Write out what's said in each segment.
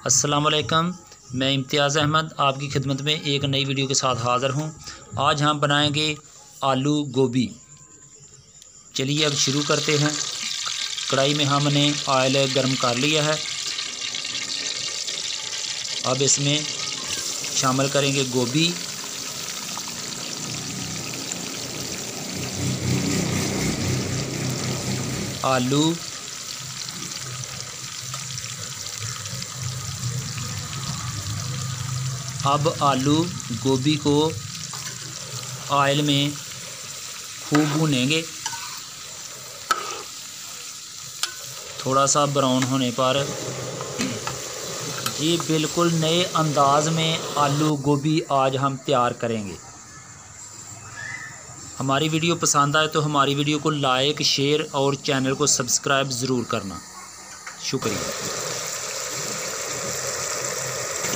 अस्सलाम वालेकुम, मैं इम्तियाज़ अहमद आपकी खिदमत में एक नई वीडियो के साथ हाज़िर हूँ। आज हम बनाएंगे आलू गोभी। चलिए अब शुरू करते हैं। कढ़ाई में हमने ऑयल गर्म कर लिया है। अब इसमें शामिल करेंगे गोभी, आलू, अब आलू गोभी को ऑयल में खूब भूनेंगे। थोड़ा सा ब्राउन होने पर ये बिल्कुल नए अंदाज में आलू गोभी आज हम तैयार करेंगे। हमारी वीडियो पसंद आए तो हमारी वीडियो को लाइक, शेयर और चैनल को सब्सक्राइब ज़रूर करना। शुक्रिया।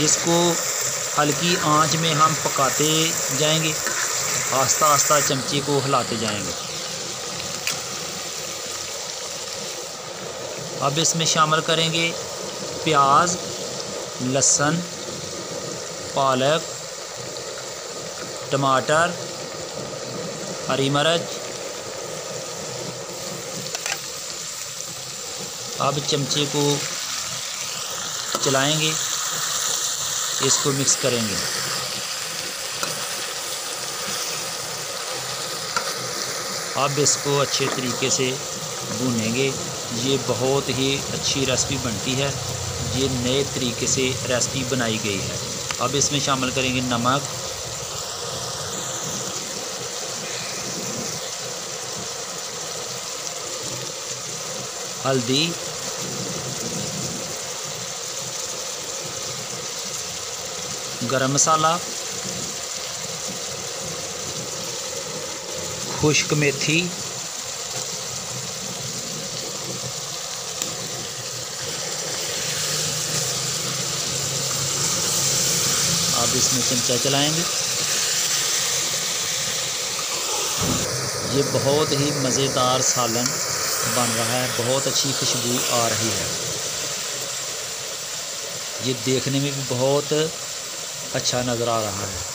इसको हल्की आंच में हम पकाते जाएंगे, आस्ता आस्ता चमचे को हिलाते जाएंगे। अब इसमें शामिल करेंगे प्याज, लहसुन, पालक, टमाटर, हरी मिर्च। अब चमचे को चलाएंगे, इसको मिक्स करेंगे। अब इसको अच्छे तरीके से भूनेंगे। ये बहुत ही अच्छी रेसिपी बनती है। ये नए तरीके से रेसिपी बनाई गई है। अब इसमें शामिल करेंगे नमक, हल्दी, गरम मसाला, खुश्क मेथी, अब इसमें चमचा चलाएंगे। ये बहुत ही मज़ेदार सालन बन रहा है। बहुत अच्छी खुशबू आ रही है। ये देखने में भी बहुत अच्छा नज़र आ रहा है।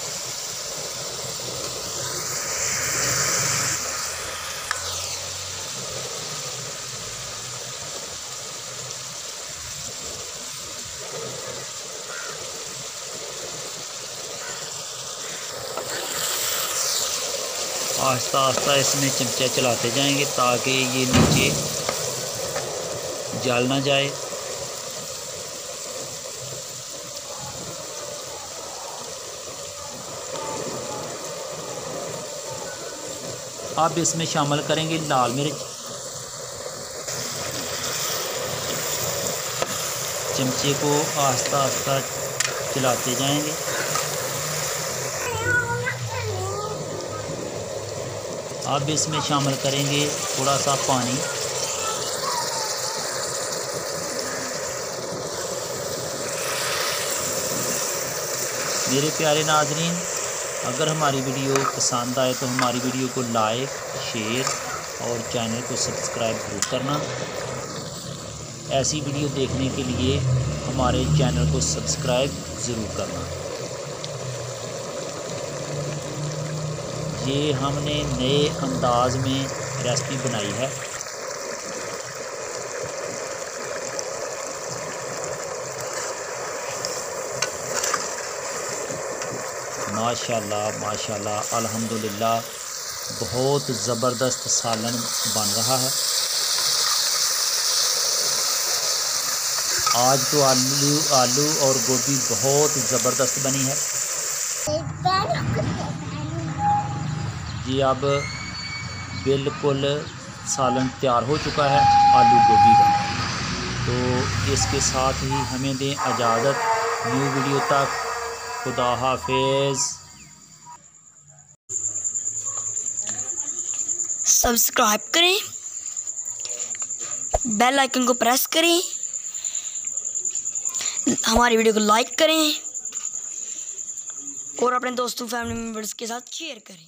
आहिस्ता आहिस्ता इसमें चमचा चलाते जाएंगे ताकि ये नीचे जल ना जाए। अब इसमें शामिल करेंगे लाल मिर्च। चमचे को आहिस्ता आहिस्ता चलाते जाएंगे। अब इसमें शामिल करेंगे थोड़ा सा पानी। मेरे प्यारे नाज़रीन, अगर हमारी वीडियो पसंद आए तो हमारी वीडियो को लाइक, शेयर और चैनल को सब्सक्राइब ज़रूर करना। ऐसी वीडियो देखने के लिए हमारे चैनल को सब्सक्राइब ज़रूर करना। ये हमने नए अंदाज में रेसिपी बनाई है। माशाल्लाह माशाल्लाह, अल्हम्दुलिल्लाह, बहुत ज़बरदस्त सालन बन रहा है। आज तो आलू और गोभी बहुत ज़बरदस्त बनी है। जी अब बिल्कुल सालन तैयार हो चुका है आलू गोभी का। तो इसके साथ ही हमें दें इजाज़त। न्यू वीडियो तक खुदा हाफिज़। सब्सक्राइब करें, बेल आइकन को प्रेस करें, हमारी वीडियो को लाइक करें और अपने दोस्तों फैमिली मेम्बर्स के साथ शेयर करें।